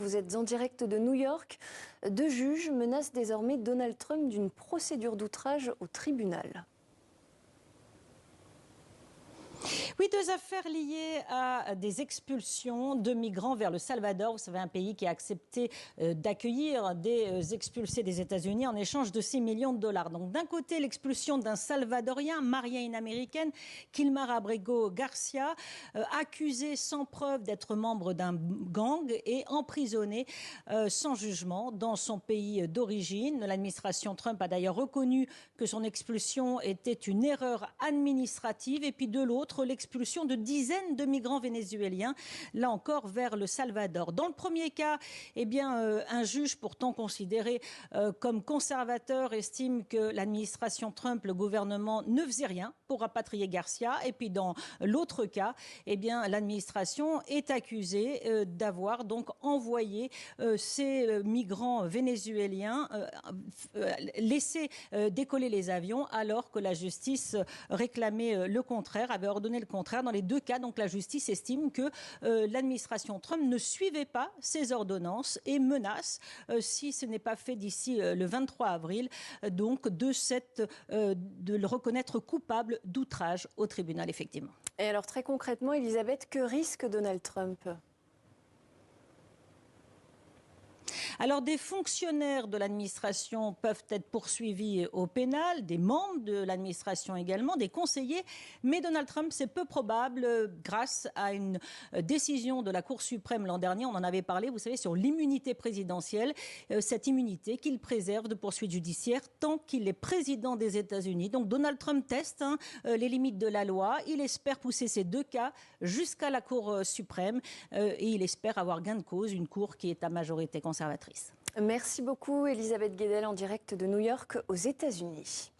Vous êtes en direct de New York. Deux juges menacent désormais Donald Trump d'une procédure d'outrage au tribunal. Oui, deux affaires liées à des expulsions de migrants vers le Salvador. Vous savez, un pays qui a accepté d'accueillir des expulsés des États-Unis en échange de 6 millions de dollars. Donc d'un côté, l'expulsion d'un Salvadorien marié à une Américaine, Kilmar Abrego Garcia, accusé sans preuve d'être membre d'un gang et emprisonné sans jugement dans son pays d'origine. L'administration Trump a d'ailleurs reconnu que son expulsion était une erreur administrative. Et puis de l'autre, l'expulsion de dizaines de migrants vénézuéliens, là encore vers le Salvador. Dans le premier cas, un juge pourtant considéré comme conservateur estime que l'administration Trump, le gouvernement, ne faisait rien pour rapatrier Garcia. Et puis dans l'autre cas, l'administration est accusée d'avoir donc envoyé ces migrants vénézuéliens laisser décoller les avions alors que la justice réclamait le contraire, avait ordonné le contraire. Dans les deux cas, donc la justice estime que l'administration Trump ne suivait pas ses ordonnances et menace, si ce n'est pas fait d'ici le 23 avril, donc de le reconnaître coupable d'outrage au tribunal, effectivement. Et alors très concrètement, Elisabeth, que risque Donald Trump ? Alors, des fonctionnaires de l'administration peuvent être poursuivis au pénal, des membres de l'administration également, des conseillers. Mais Donald Trump, c'est peu probable grâce à une décision de la Cour suprême l'an dernier. On en avait parlé, vous savez, sur l'immunité présidentielle. Cette immunité qu'il préserve de poursuites judiciaires tant qu'il est président des États-Unis. Donc, Donald Trump teste les limites de la loi. Il espère pousser ces deux cas jusqu'à la Cour suprême et il espère avoir gain de cause, une Cour qui est à majorité conservatrice. Merci beaucoup Elisabeth Guedel en direct de New York aux États-Unis.